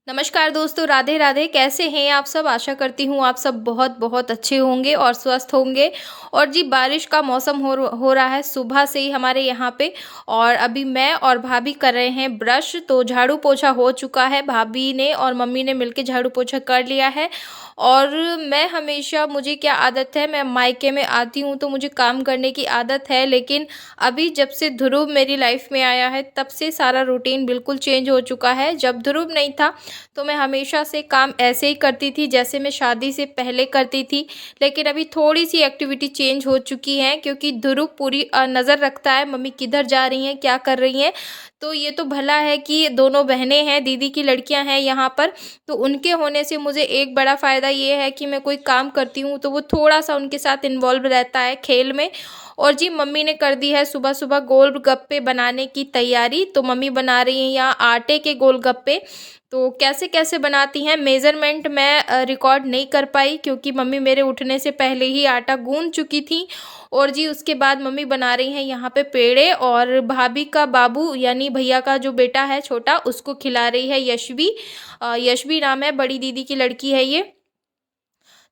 नमस्कार दोस्तों, राधे राधे। कैसे हैं आप सब? आशा करती हूँ आप सब बहुत बहुत अच्छे होंगे और स्वस्थ होंगे। और जी बारिश का मौसम हो रहा है सुबह से ही हमारे यहाँ पे। और अभी मैं और भाभी कर रहे हैं ब्रश। तो झाड़ू पोछा हो चुका है, भाभी ने और मम्मी ने मिलके झाड़ू पोछा कर लिया है। और मैं हमेशा, मुझे क्या आदत है, मैं मायके में आती हूँ तो मुझे काम करने की आदत है, लेकिन अभी जब से ध्रुव मेरी लाइफ में आया है तब से सारा रूटीन बिल्कुल चेंज हो चुका है। जब ध्रुव नहीं था तो मैं हमेशा से काम ऐसे ही करती थी जैसे मैं शादी से पहले करती थी। लेकिन अभी थोड़ी सी एक्टिविटी चेंज हो चुकी है, क्योंकि ध्रुव पूरी नज़र रखता है मम्मी किधर जा रही हैं, क्या कर रही हैं। तो ये तो भला है कि दोनों बहनें हैं, दीदी की लड़कियां हैं यहाँ पर। तो उनके होने से मुझे एक बड़ा फ़ायदा ये है कि मैं कोई काम करती हूँ तो वो थोड़ा सा उनके साथ इन्वॉल्व रहता है खेल में। और जी मम्मी ने कर दी है सुबह सुबह गोलगप्पे बनाने की तैयारी। तो मम्मी बना रही हैं यहाँ आटे के गोलगप्पे। तो कैसे कैसे बनाती हैं, मेज़रमेंट मैं रिकॉर्ड नहीं कर पाई, क्योंकि मम्मी मेरे उठने से पहले ही आटा गूँथ चुकी थी। और जी उसके बाद मम्मी बना रही हैं यहाँ पे पेड़े, और भाभी का बाबू यानी भैया का जो बेटा है छोटा, उसको खिला रही है यशवी। यशवी नाम है, बड़ी दीदी की लड़की है ये।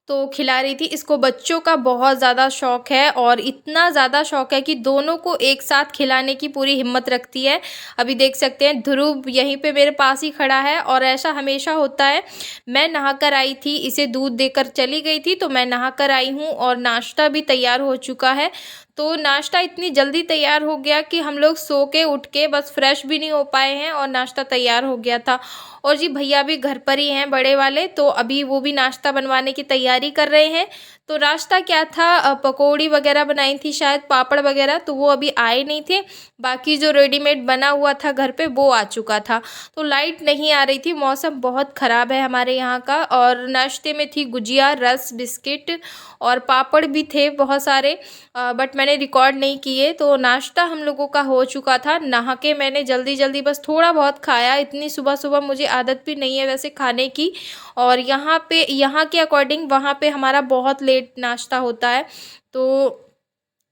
तो खिला रही थी इसको। बच्चों का बहुत ज़्यादा शौक़ है, और इतना ज़्यादा शौक़ है कि दोनों को एक साथ खिलाने की पूरी हिम्मत रखती है। अभी देख सकते हैं ध्रुव यहीं पे मेरे पास ही खड़ा है, और ऐसा हमेशा होता है। मैं नहाकर आई थी, इसे दूध देकर चली गई थी, तो मैं नहाकर आई हूँ और नाश्ता भी तैयार हो चुका है। तो नाश्ता इतनी जल्दी तैयार हो गया कि हम लोग सो के उठ के बस फ्रेश भी नहीं हो पाए हैं और नाश्ता तैयार हो गया था। और जी भैया भी घर पर ही हैं बड़े वाले, तो अभी वो भी नाश्ता बनवाने की तैयारी कर रहे हैं। तो नाश्ता क्या था, पकौड़ी वगैरह बनाई थी शायद, पापड़ वगैरह, तो वो अभी आए नहीं थे। बाकी जो रेडीमेड बना हुआ था घर पे वो आ चुका था। तो लाइट नहीं आ रही थी, मौसम बहुत ख़राब है हमारे यहाँ का। और नाश्ते में थी गुजिया, रस, बिस्किट और पापड़ भी थे बहुत सारे। बट मैंने रिकॉर्ड नहीं किए। तो नाश्ता हम लोगों का हो चुका था। नहा के मैंने जल्दी जल्दी बस थोड़ा बहुत खाया, इतनी सुबह सुबह मुझे आदत भी नहीं है वैसे खाने की। और यहाँ पे, यहाँ के अकॉर्डिंग वहाँ पे हमारा बहुत लेट नाश्ता होता है। तो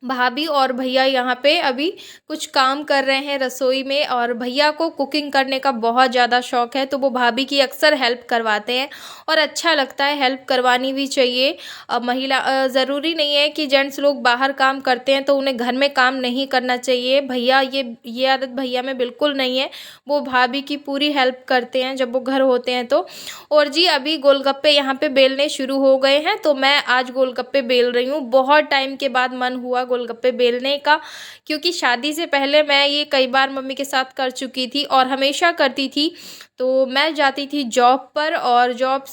भाभी और भैया यहाँ पे अभी कुछ काम कर रहे हैं रसोई में, और भैया को कुकिंग करने का बहुत ज़्यादा शौक है, तो वो भाभी की अक्सर हेल्प करवाते हैं। और अच्छा लगता है, हेल्प करवानी भी चाहिए। महिला, ज़रूरी नहीं है कि जेंट्स लोग बाहर काम करते हैं तो उन्हें घर में काम नहीं करना चाहिए। भैया ये आदत भैया में बिल्कुल नहीं है। वो भाभी की पूरी हेल्प करते हैं जब वो घर होते हैं तो। और जी अभी गोलगप्पे यहाँ पे बेलने शुरू हो गए हैं, तो मैं आज गोलगप्पे बेल रही हूँ। बहुत टाइम के बाद मन हुआ गोलगप्पे बेलने का, क्योंकि शादी से पहले मैं ये कई बार मम्मी के साथ कर चुकी थी और हमेशा करती थी। तो मैं जाती थी जॉब पर, और जॉब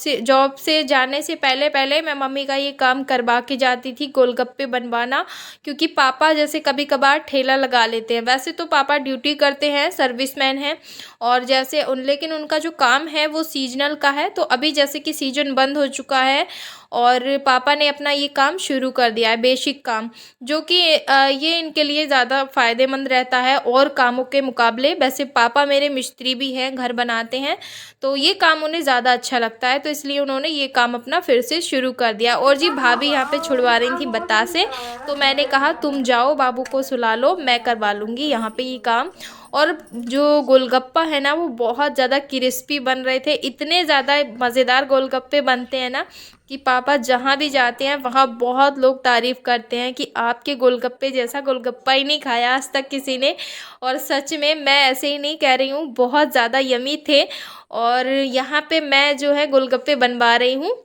से जाने से पहले पहले मैं मम्मी का ये काम करवा के जाती थी, गोलगप्पे बनवाना। क्योंकि पापा जैसे कभी कभार ठेला लगा लेते हैं, वैसे तो पापा ड्यूटी करते हैं, सर्विसमैन हैं। और जैसे लेकिन उनका जो काम है वो सीजनल का है। तो अभी जैसे कि सीजन बंद हो चुका है, और पापा ने अपना ये काम शुरू कर दिया है, बेसिक काम, जो कि ये इनके लिए ज़्यादा फ़ायदेमंद रहता है और कामों के मुकाबले। वैसे पापा मेरे मिस्त्री भी हैं, घर बनाते हैं, तो ये काम उन्हें ज़्यादा अच्छा लगता है, तो इसलिए उन्होंने ये काम अपना फिर से शुरू कर दिया। और जी भाभी यहाँ पे छुड़वा रही थी बतासे, तो मैंने कहा तुम जाओ बाबू को सुला लो, मैं करवा लूँगी यहाँ पे ये काम। और जो गोलगप्पा है ना, वो बहुत ज़्यादा क्रिस्पी बन रहे थे, इतने ज़्यादा मज़ेदार गोलगप्पे बनते हैं ना कि पापा जहाँ भी जाते हैं वहाँ बहुत लोग तारीफ़ करते हैं कि आपके गोलगप्पे जैसा गोलगप्पा ही नहीं खाया आज तक किसी ने। और सच में मैं ऐसे ही नहीं कह रही हूँ, बहुत ज़्यादा यमी थे। और यहाँ पे मैं जो है गोलगप्पे बनवा रही हूँ।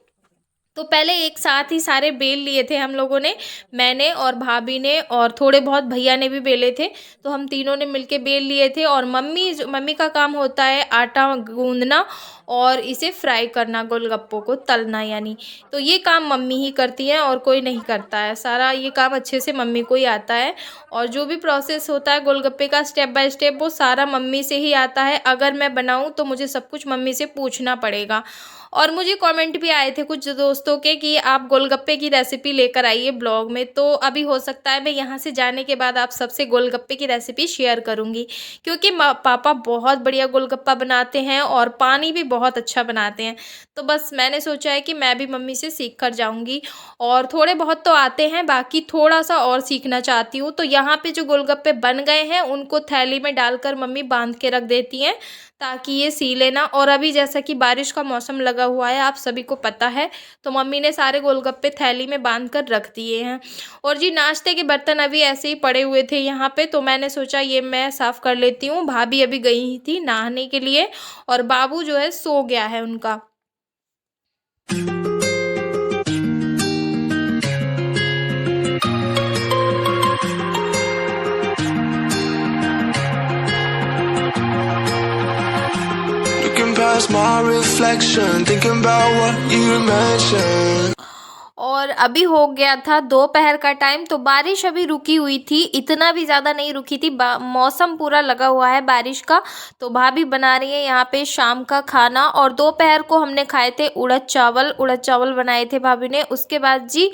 तो पहले एक साथ ही सारे बेल लिए थे हम लोगों ने, मैंने और भाभी ने, और थोड़े बहुत भैया ने भी बेले थे। तो हम तीनों ने मिलके बेल लिए थे। और मम्मी का काम होता है आटा गूंदना और इसे फ्राई करना, गोलगप्पों को तलना यानी। तो ये काम मम्मी ही करती हैं और कोई नहीं करता है, सारा ये काम अच्छे से मम्मी को ही आता है। और जो भी प्रोसेस होता है गोलगप्पे का स्टेप बाय स्टेप, वो सारा मम्मी से ही आता है। अगर मैं बनाऊँ तो मुझे सब कुछ मम्मी से पूछना पड़ेगा। और मुझे कमेंट भी आए थे कुछ दोस्तों के कि आप गोलगप्पे की रेसिपी लेकर आइए ब्लॉग में। तो अभी हो सकता है मैं यहाँ से जाने के बाद आप सबसे गोलगप्पे की रेसिपी शेयर करूँगी, क्योंकि पापा बहुत बढ़िया गोलगप्पा बनाते हैं और पानी भी बहुत अच्छा बनाते हैं। तो बस मैंने सोचा है कि मैं भी मम्मी से सीख कर जाऊँगी। और थोड़े बहुत तो आते हैं, बाकी थोड़ा सा और सीखना चाहती हूँ। तो यहाँ पे जो गोलगप्पे बन गए हैं उनको थैली में डालकर मम्मी बांध के रख देती हैं, ताकि ये सीले ना। और अभी जैसा कि बारिश का मौसम लगा हुआ है, आप सभी को पता है, तो मम्मी ने सारे गोलगप्पे थैली में बांध कर रख दिए हैं। और जी नाश्ते के बर्तन अभी ऐसे ही पड़े हुए थे यहाँ पे, तो मैंने सोचा ये मैं साफ़ कर लेती हूँ। भाभी अभी गई थी नहाने के लिए और बाबू जो है सो गया है उनका। Looking past my reflection, thinking about what you mentioned. और अभी हो गया था दोपहर का टाइम, तो बारिश अभी रुकी हुई थी, इतना भी ज़्यादा नहीं रुकी थी। मौसम पूरा लगा हुआ है बारिश का। तो भाभी बना रही है यहाँ पे शाम का खाना। और दोपहर को हमने खाए थे उड़द चावल बनाए थे भाभी ने। उसके बाद जी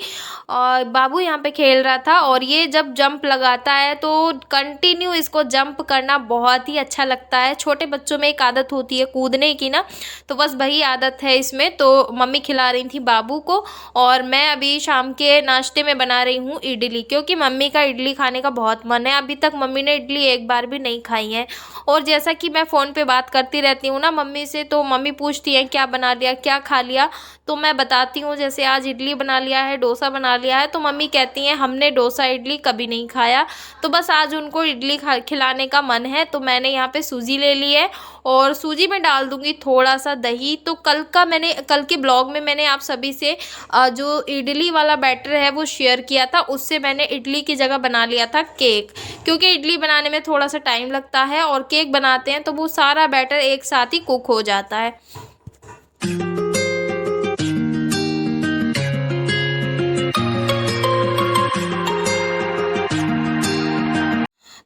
बाबू यहाँ पे खेल रहा था, और ये जब जंप लगाता है तो कंटिन्यू इसको जंप करना बहुत ही अच्छा लगता है। छोटे बच्चों में एक आदत होती है कूदने की ना, तो बस वही आदत है इसमें। तो मम्मी खिला रही थी बाबू को, और मैं अभी शाम के नाश्ते में बना रही हूँ इडली, क्योंकि मम्मी का इडली खाने का बहुत मन है। अभी तक मम्मी ने इडली एक बार भी नहीं खाई है। और जैसा कि मैं फ़ोन पे बात करती रहती हूँ ना मम्मी से, तो मम्मी पूछती हैं क्या बना लिया, क्या खा लिया, तो मैं बताती हूँ जैसे आज इडली बना लिया है, डोसा बना लिया है, तो मम्मी कहती हैं हमने डोसा इडली कभी नहीं खाया। तो बस आज उनको इडली खिलाने का मन है, तो मैंने यहाँ पे सूजी ले ली है, और सूजी में डाल दूँगी थोड़ा सा दही। तो कल के ब्लॉग में मैंने आप सभी से जो इडली वाला बैटर है वो शेयर किया था, उससे मैंने इडली की जगह बना लिया था केक, क्योंकि इडली बनाने में थोड़ा सा टाइम लगता है, और केक बनाते हैं तो वो सारा बैटर एक साथ ही कुक हो जाता है।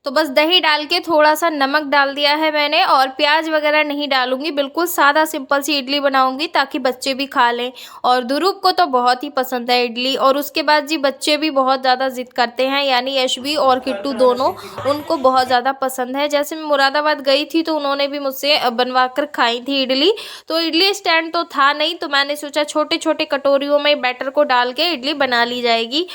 तो बस दही डाल के थोड़ा सा नमक डाल दिया है मैंने, और प्याज वगैरह नहीं डालूंगी, बिल्कुल सादा सिंपल सी इडली बनाऊंगी ताकि बच्चे भी खा लें। और ध्रुव को तो बहुत ही पसंद है इडली। और उसके बाद जी बच्चे भी बहुत ज़्यादा ज़िद करते हैं, यानी यशवी और किट्टू दोनों, उनको बहुत ज़्यादा पसंद है। जैसे मैं मुरादाबाद गई थी तो उन्होंने भी मुझसे बनवा कर खाई थी इडली। तो इडली स्टैंड तो था नहीं, तो मैंने सोचा छोटे छोटे कटोरियों में बैटर को डाल के इडली बना ली जाएगी।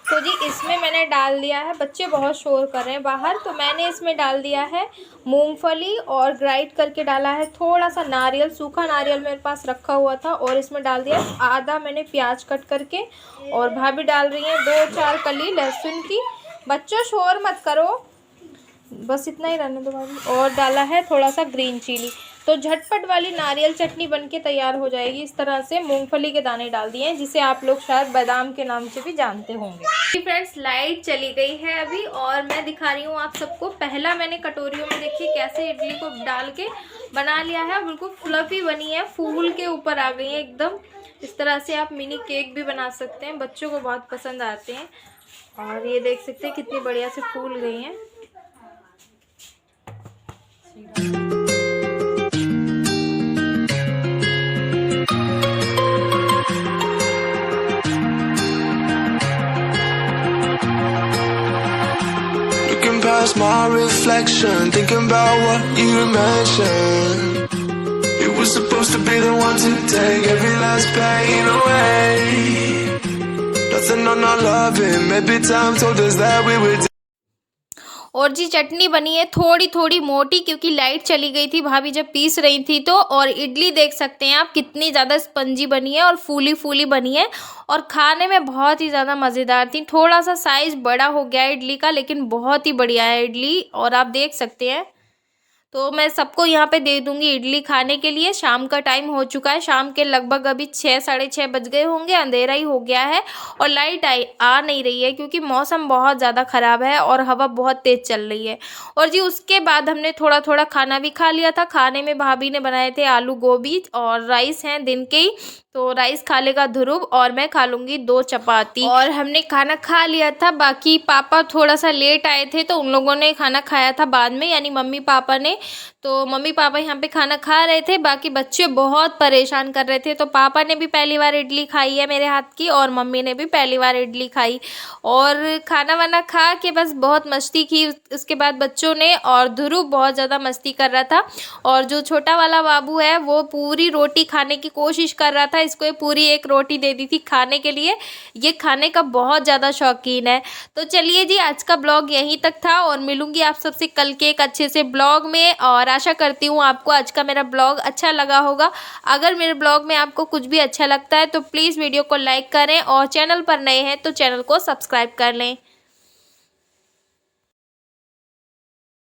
तो जी इसमें मैंने डाल दिया है, बच्चे बहुत शोर कर रहे हैं बाहर, तो मैंने इसमें डाल दिया है मूंगफली, और ग्राइंड करके डाला है थोड़ा सा नारियल, सूखा नारियल मेरे पास रखा हुआ था, और इसमें डाल दिया आधा मैंने प्याज कट करके। और भाभी डाल रही हैं 2-4 कली लहसुन की। बच्चों शोर मत करो, बस इतना ही रहने दो भाभी। और डाला है थोड़ा सा ग्रीन चिली। तो झटपट वाली नारियल चटनी बनके तैयार हो जाएगी। इस तरह से मूंगफली के दाने डाल दिए हैं, जिसे आप लोग शायद बादाम के नाम से भी जानते होंगे। फ्रेंड्स लाइट चली गई है अभी, और मैं दिखा रही हूँ आप सबको। पहला मैंने कटोरियों में देखिए कैसे इडली को डाल के बना लिया है, बिल्कुल फ्लफी बनी है, फूल के ऊपर आ गई है एकदम। इस तरह से आप मिनी केक भी बना सकते हैं, बच्चों को बहुत पसंद आते हैं। और ये देख सकते हैं कितनी बढ़िया से फूल गई हैं। Looking past my reflection, thinking about what you mentioned. You were supposed to be the one to take every last pain away. Nothing on our loving, maybe time told us that we were. और जी चटनी बनी है थोड़ी थोड़ी मोटी, क्योंकि light चली गई थी भाभी जब पीस रही थी तो। और इडली देख सकते हैं आप कितनी ज़्यादा स्पंजी बनी है और फूली फूली बनी है, और खाने में बहुत ही ज़्यादा मज़ेदार थी। थोड़ा सा साइज़ बड़ा हो गया है इडली का, लेकिन बहुत ही बढ़िया है इडली, और आप देख सकते हैं। तो मैं सबको यहाँ पे दे दूंगी इडली खाने के लिए। शाम का टाइम हो चुका है, शाम के लगभग अभी 6-6:30 बज गए होंगे, अंधेरा ही हो गया है, और लाइट आ नहीं रही है क्योंकि मौसम बहुत ज़्यादा ख़राब है और हवा बहुत तेज़ चल रही है। और जी उसके बाद हमने थोड़ा थोड़ा खाना भी खा लिया था। खाने में भाभी ने बनाए थे आलू गोभी, और राइस हैं दिन के ही, तो राइस खा लेगा ध्रुव, और मैं खा लूँगी 2 चपाती। और हमने खाना खा लिया था। बाकी पापा थोड़ा सा लेट आए थे, तो उन लोगों ने खाना खाया था बाद में, यानी मम्मी पापा ने। तो मम्मी पापा यहाँ पे खाना खा रहे थे, बाकी बच्चे बहुत परेशान कर रहे थे। तो पापा ने भी पहली बार इडली खाई है मेरे हाथ की, और मम्मी ने भी पहली बार इडली खाई। और खाना वाना खा के बस बहुत मस्ती की उसके बाद बच्चों ने, और ध्रुव बहुत ज़्यादा मस्ती कर रहा था। और जो छोटा वाला बाबू है वो पूरी रोटी खाने की कोशिश कर रहा था, इसको पूरी एक रोटी दे दी थी खाने के लिए। ये खाने का बहुत ज़्यादा शौकीन है। तो चलिए जी आज का ब्लॉग यहीं तक था, और मिलूंगी आप सबसे कल के एक अच्छे से ब्लॉग में। और आशा करती हूँ आपको आज का मेरा ब्लॉग अच्छा लगा होगा। अगर मेरे ब्लॉग में आपको कुछ भी अच्छा लगता है तो प्लीज़ वीडियो को लाइक करें और चैनल पर नए हैं तो चैनल को सब्सक्राइब कर लें।